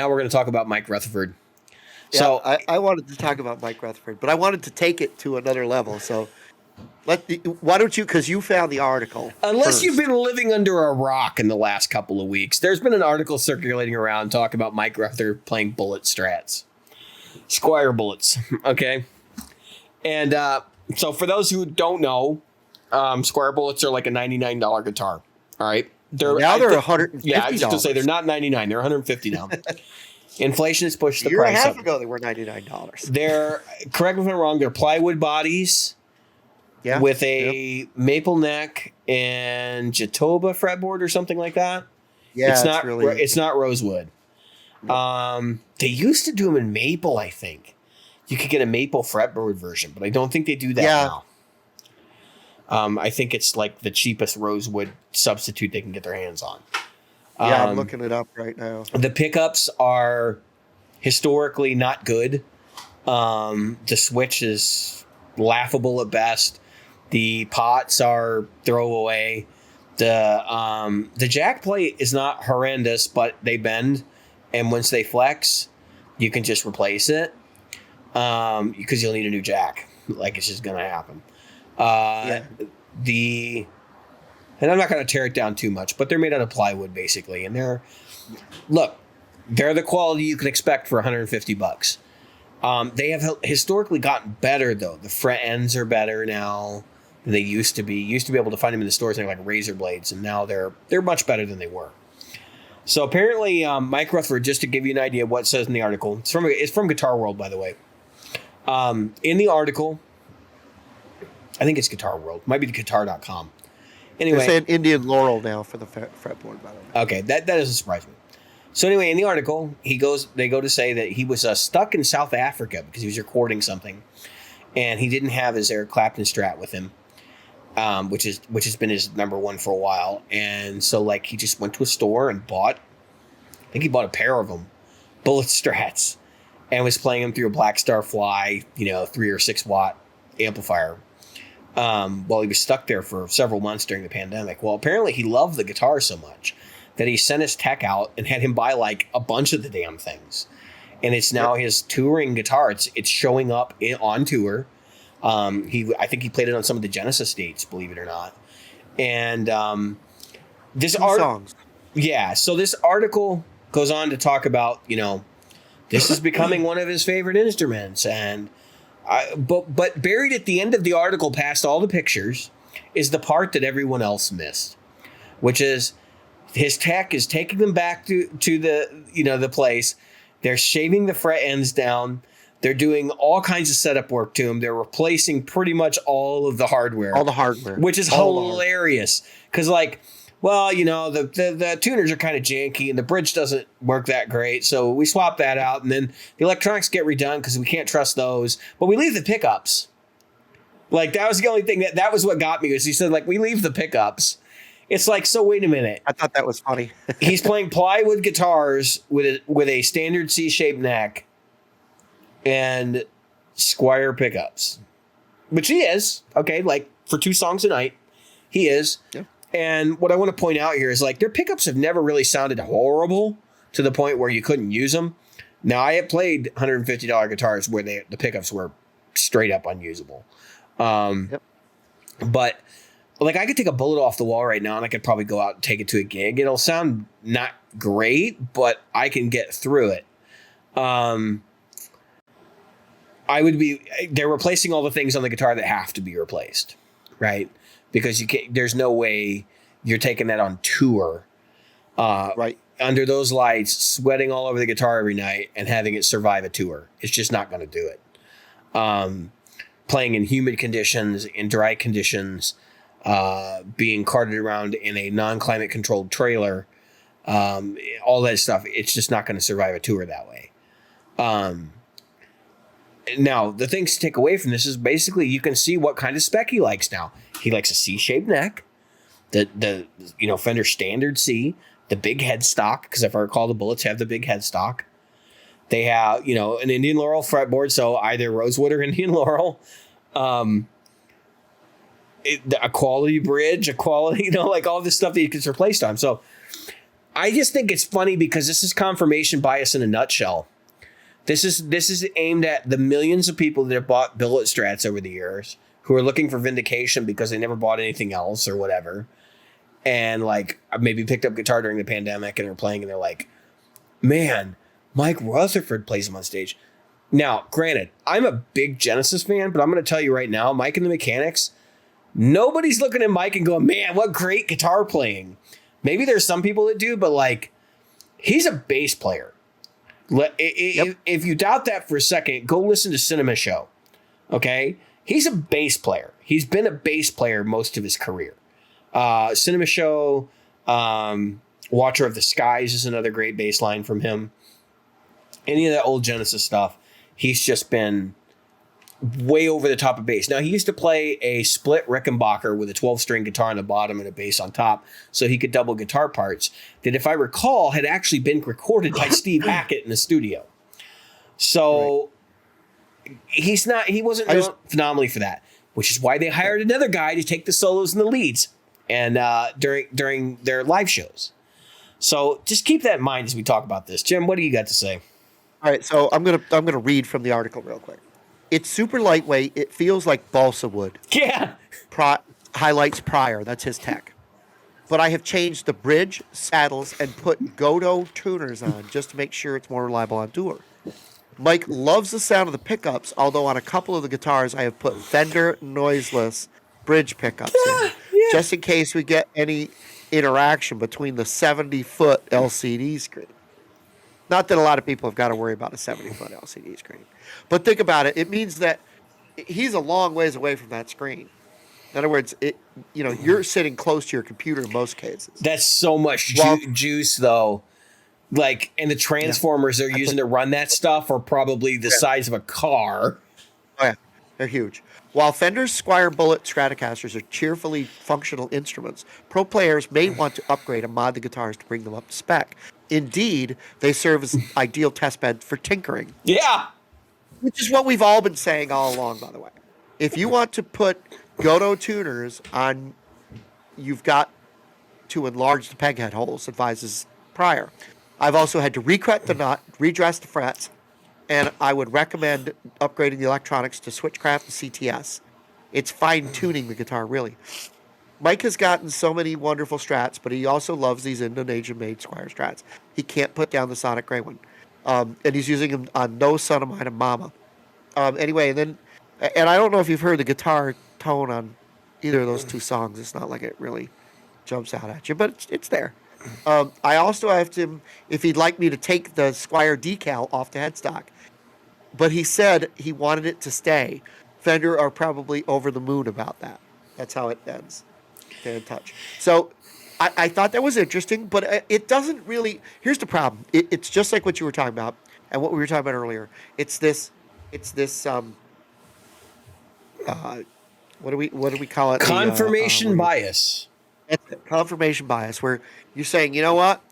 now we're going to talk about Mike Rutherford. Yeah, So I wanted to talk about Mike Rutherford, but I wanted to take it to another level. So why don't you, because you found the article. unless first. you've been living under a rock in the last couple of weeks, there's been an article circulating around talking about Mike Rutherford playing bullet strats. Squire bullets, okay? And so for those who don't know, Squire bullets are like a $99 guitar, all right? Now they're $150. Yeah, I was just going to say they're not $99, they're $150 now. Inflation has pushed the A year and price a half up. ago, they were $99. They're, correct me if I'm wrong, they're plywood bodies with a maple neck and Jatoba fretboard or something like that. Yeah, it's not rosewood. They used to do them in maple, I think. You could get a maple fretboard version, but I don't think they do that now. I think it's like the cheapest rosewood substitute they can get their hands on. Yeah, I'm looking it up right now. The pickups are historically not good. The switch is laughable at best. The pots are throwaway. The jack plate is not horrendous, but they bend, and once they flex, you can just replace it because you'll need a new jack. Like, it's just gonna happen. And I'm not going to tear it down too much, but they're made out of plywood basically, and they're the quality you can expect for $150. They have historically gotten better though. The fret ends are better now than they used to be. Used to be able to find them in the stores, they're like razor blades, and now they're much better than they were. So apparently, Mike Rutherford, just to give you an idea of what it says in the article, it's from Guitar World, by the way. In the article, I think it's Guitar World, might be guitar.com. Anyway, they're saying Indian Laurel now for the fretboard, by the way. Okay, that doesn't surprise me. So anyway, in the article, they go to say that he was stuck in South Africa because he was recording something, and he didn't have his Eric Clapton Strat with him, which has been his number one for a while. And so like he just went to a store and bought a pair of them, Bullet Strats, and was playing them through a Black Star Fly, 3 or 6 watt amplifier. While he was stuck there for several months during the pandemic. Well, apparently he loved the guitar so much that he sent his tech out and had him buy like a bunch of the damn things. And it's now his touring guitar. It's showing up on tour. I think he played it on some of the Genesis dates, believe it or not. And this songs. Yeah, so this article goes on to talk about, this is becoming one of his favorite instruments, and but buried at the end of the article, past all the pictures, is the part that everyone else missed, which is his tech is taking them back to the the place. They're shaving the fret ends down. They're doing all kinds of setup work to them. They're replacing pretty much all of the hardware. All the hardware. Which is hilarious. Because the tuners are kind of janky and the bridge doesn't work that great. So we swap that out, and then the electronics get redone because we can't trust those. But we leave the pickups. Like, that was the only thing that was what got me, was he said, like, we leave the pickups. It's like, so wait a minute. I thought that was funny. He's playing plywood guitars with a standard C-shaped neck and Squire pickups, which he is. Okay, like for 2 songs a night, he is. Yeah. And what I want to point out here is, like, their pickups have never really sounded horrible to the point where you couldn't use them. Now, I have played $150 guitars where the pickups were straight up unusable. But like, I could take a bullet off the wall right now and I could probably go out and take it to a gig. It'll sound not great, but I can get through it. They're replacing all the things on the guitar that have to be replaced, right? Because there's no way you're taking that on tour, right, under those lights, sweating all over the guitar every night and having it survive a tour. It's just not going to do it. Playing in humid conditions, in dry conditions, being carted around in a non-climate controlled trailer, all that stuff, it's just not going to survive a tour that way. Now, the things to take away from this is basically you can see what kind of spec he likes now. He likes a C-shaped neck, the Fender Standard C, the big headstock, because if I recall, the Bullets have the big headstock. They have, an Indian Laurel fretboard, so either rosewood or Indian Laurel. A quality bridge, like all this stuff that you can replace on. So I just think it's funny because this is confirmation bias in a nutshell. This is aimed at the millions of people that have bought billet strats over the years who are looking for vindication because they never bought anything else or whatever. And like maybe picked up guitar during the pandemic and are playing and they're like, man, Mike Rutherford plays them on stage. Now, granted, I'm a big Genesis fan, but I'm going to tell you right now, Mike and the Mechanics, nobody's looking at Mike and going, man, what great guitar playing. Maybe there's some people that do, but like, he's a bass player. If you doubt that for a second, go listen to Cinema Show. Okay? He's a bass player. He's been a bass player most of his career. Cinema Show, Watcher of the Skies is another great bass line from him. Any of that old Genesis stuff, he's just been way over the top of bass. Now, he used to play a split Rickenbacker with a 12-string guitar on the bottom and a bass on top, so he could double guitar parts, that if I recall, had actually been recorded by Steve Hackett in the studio. So he wasn't known phenomenally for that, which is why they hired another guy to take the solos and the leads and during their live shows. So just keep that in mind as we talk about this. Jim, what do you got to say? All right, so I'm gonna read from the article real quick. It's super lightweight. It feels like balsa wood. Yeah. Highlights Pryor. That's his tech. But I have changed the bridge, saddles, and put Godot tuners on just to make sure it's more reliable on tour. Mike loves the sound of the pickups, although on a couple of the guitars I have put Fender noiseless bridge pickups in, just in case we get any interaction between the 70-foot LCD screen. Not that a lot of people have got to worry about a 70-foot LCD screen. But think about it. It means that he's a long ways away from that screen. In other words, you're sitting close to your computer in most cases. That's so much juice, though. Like, and the transformers they're using to run that stuff are probably the size of a car. Oh, yeah. They're huge. While Fender's Squier Bullet Stratocasters are cheerfully functional instruments, pro players may want to upgrade and mod the guitars to bring them up to spec. Indeed, they serve as ideal testbed for tinkering. Yeah. Which is what we've all been saying all along, by the way. If you want to put Godot tuners on, you've got to enlarge the peghead holes, advises Pryor. I've also had to recut the nut, redress the frets, and I would recommend upgrading the electronics to Switchcraft and CTS. It's fine-tuning the guitar, really. Mike has gotten so many wonderful strats, but he also loves these Indonesian-made Squire strats. He can't put down the Sonic Gray one. And he's using them on No Son of Mine and Mama. Anyway, and I don't know if you've heard the guitar tone on either of those two songs. It's not like it really jumps out at you, but it's there. I also asked him if he'd like me to take the Squire decal off the headstock, but he said he wanted it to stay. Fender are probably over the moon about that. That's how it ends. Stay in touch. So I thought that was interesting, but it doesn't really. Here's the problem. It's just like what you were talking about and what we were talking about earlier. It's this. What do we call it? Confirmation bias. Confirmation bias, where you're saying, you know what?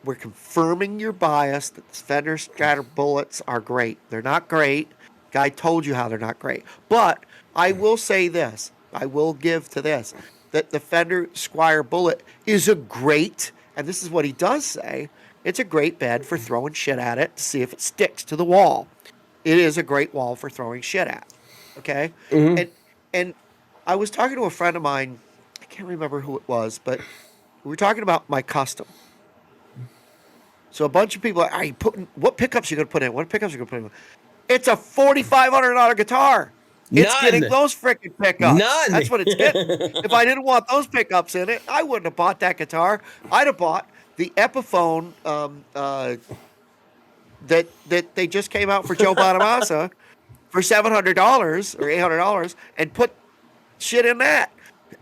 We're confirming your bias that the Fender Strata bullets are great. They're not great. Guy told you how they're not great. But I will say this. I will give to this. That the Fender Squire Bullet is a great, and this is what he does say, it's a great bed for throwing shit at it to see if it sticks to the wall. It is a great wall for throwing shit at. Okay? Mm-hmm. And I was talking to a friend of mine, I can't remember who it was, but we were talking about my custom. So a bunch of people are what pickups you going to put in? What pickups you going to put in? It's a $4,500 guitar. It's getting those freaking pickups. None. That's what it's getting. If I didn't want those pickups in it, I wouldn't have bought that guitar. I'd have bought the Epiphone that they just came out for Joe Bonamassa for $700 or $800 and put shit in that.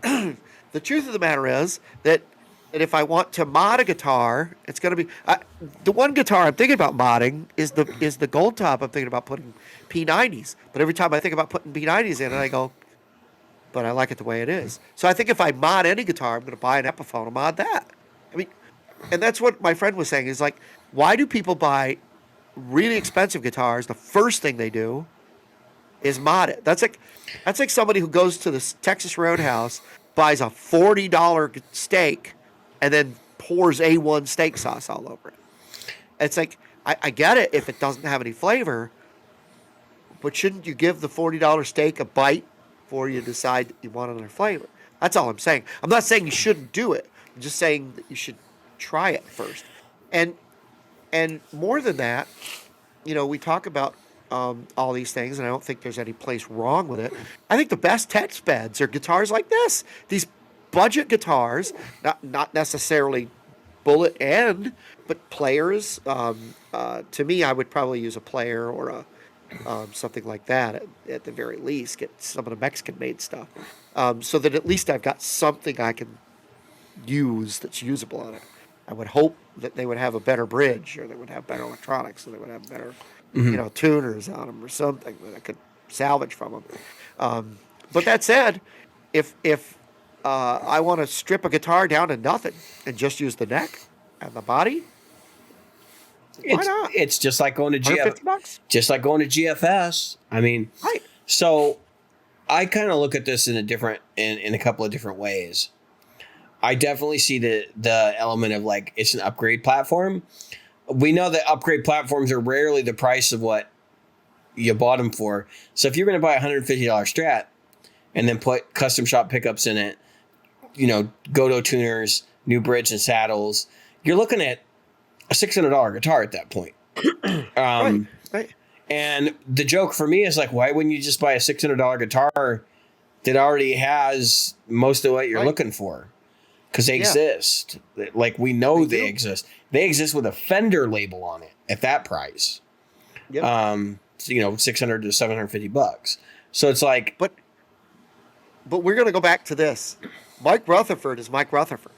The truth of the matter is that if I want to mod a guitar, it's going to be the one guitar I'm thinking about modding is the Gold Top. I'm thinking about putting P90s, but every time I think about putting P90s in it, I go, but I like it the way it is. So I think if I mod any guitar, I'm going to buy an Epiphone and mod that. I mean, and that's what my friend was saying is like, why do people buy really expensive guitars? The first thing they do is mod it. That's like somebody who goes to the Texas Roadhouse, buys a $40 steak, and then pours A1 steak sauce all over it. It's like, I get it if it doesn't have any flavor, but shouldn't you give the $40 steak a bite before you decide that you want another flavor? That's all I'm saying. I'm not saying you shouldn't do it. I'm just saying that you should try it first. And more than that, we talk about all these things, and I don't think there's any place wrong with it. I think the best test beds are guitars like this. These budget guitars, not necessarily bullet end, but players. To me, I would probably use a player or a something like that at the very least. Get some of the Mexican-made stuff, so that at least I've got something I can use that's usable on it. I would hope that they would have a better bridge, or they would have better electronics, or they would have better, tuners on them, or something that I could salvage from them. But that said, if I want to strip a guitar down to nothing and just use the neck and the body, why not? It's just like going to $150? Just like going to GFS. I mean, right. So I kind of look at this in a couple of different ways. I definitely see the element of like it's an upgrade platform. We know that upgrade platforms are rarely the price of what you bought them for. So if you're going to buy a $150 Strat and then put custom shop pickups in it, Godo tuners, new bridge and saddles, you're looking at a $600 guitar at that point. Right. And the joke for me is like, why wouldn't you just buy a $600 guitar that already has most of what you're looking for? Because they exist. Like, we know they exist. They exist with a Fender label on it at that price. Yep. So, $600 to $750. So it's like, but we're going to go back to this. Mike Rutherford is Mike Rutherford.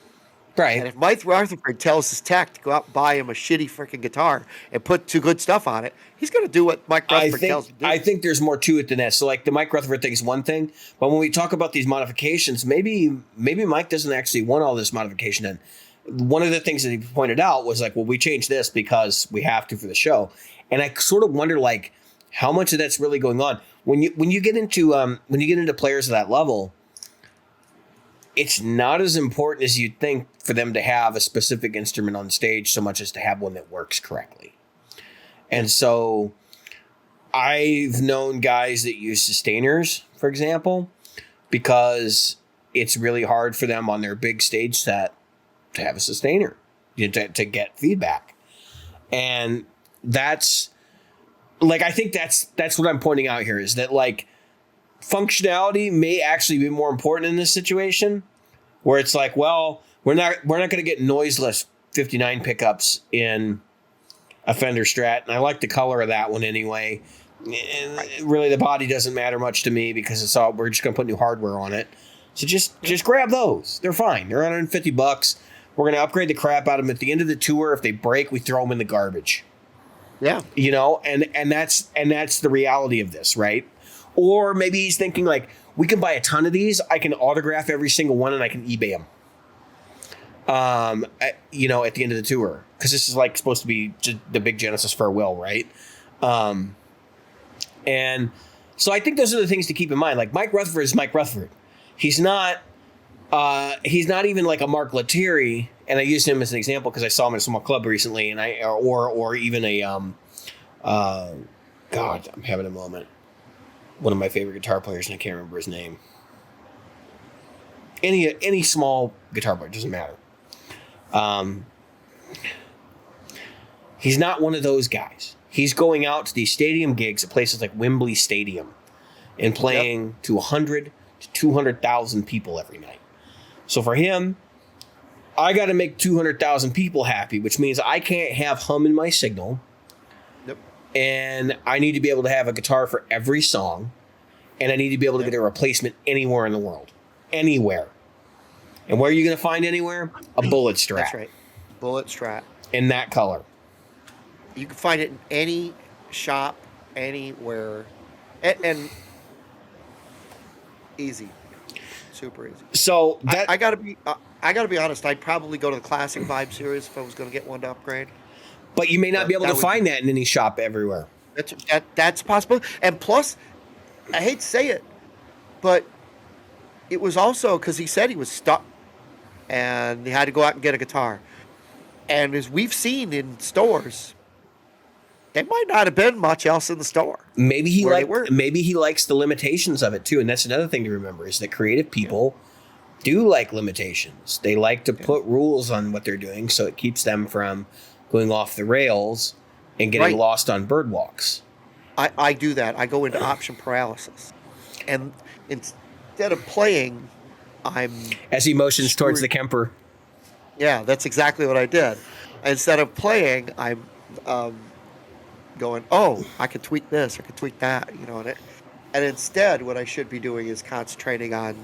right. And if Mike Rutherford tells his tech to go out and buy him a shitty freaking guitar and put two good stuff on it, he's going to do what Mike Rutherford tells him to do. I think there's more to it than that. So like the Mike Rutherford thing is one thing, but when we talk about these modifications, maybe Mike doesn't actually want all this modification in. One of the things that he pointed out was like, well, we changed this because we have to for the show. And I sort of wonder like how much of that's really going on when you get into players of that level. It's not as important as you'd think for them to have a specific instrument on stage so much as to have one that works correctly. And so I've known guys that use sustainers, for example, because it's really hard for them on their big stage set to have a sustainer, to get feedback. And that's like, I think that's what I'm pointing out here is that like functionality may actually be more important in this situation where it's like, well, we're not going to get noiseless 59 pickups in a Fender Strat. And I like the color of that one anyway. And really the body doesn't matter much to me because we're just going to put new hardware on it. So just grab those. They're fine. They're $150. We're going to upgrade the crap out of them at the end of the tour. If they break, we throw them in the garbage. Yeah. And that's the reality of this, right? Or maybe he's thinking like, we can buy a ton of these. I can autograph every single one and I can eBay them. At the end of the tour, because this is like supposed to be just the big Genesis farewell, right? And so I think those are the things to keep in mind. Like Mike Rutherford is Mike Rutherford. He's not even like a Mark Lettieri, and I used him as an example because I saw him at a small club recently, and or even a God, I'm having a moment. One of my favorite guitar players, and I can't remember his name. Any small guitar player, doesn't matter. He's not one of those guys. He's going out to these stadium gigs at places like Wembley Stadium and playing to 100 to 200,000 people every night. So for him, I got to make 200,000 people happy, which means I can't have hum in my signal. And I need to be able to have a guitar for every song. And I need to be able to get a replacement anywhere in the world. Anywhere. And where are you going to find anywhere? A Bullet Strat. That's right. Bullet Strat. In that color. You can find it in any shop, anywhere. And easy. Super easy. So I gotta be honest, I'd probably go to the Classic Vibe series if I was going to get one to upgrade. But you may not be able to find that in any shop everywhere. That's possible. And plus, I hate to say it, but it was also because he said he was stuck and he had to go out and get a guitar. And as we've seen in stores, there might not have been much else in the store. Maybe he where they were. maybe he likes the limitations of it too, and that's another thing to remember is that creative people do like limitations. They like to put rules on what they're doing, so it keeps them from going off the rails and getting lost on bird walks. I do that. I go into option paralysis, and instead of playing, I'm as he motions towards the Kemper. Yeah, that's exactly what I did. Instead of playing, I'm going, oh, I could tweak this, I could tweak that, and instead, what I should be doing is concentrating on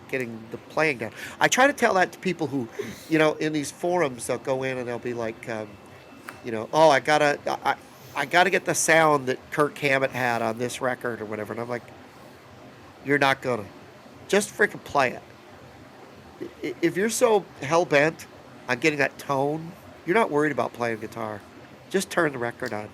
getting the playing down. I try to tell that to people who, in these forums, they'll go in and they'll be like, oh, I gotta get the sound that Kirk Hammett had on this record or whatever, and I'm like, you're not gonna, just freaking play it. If you're so hell bent on getting that tone, you're not worried about playing guitar. Just turn the record on.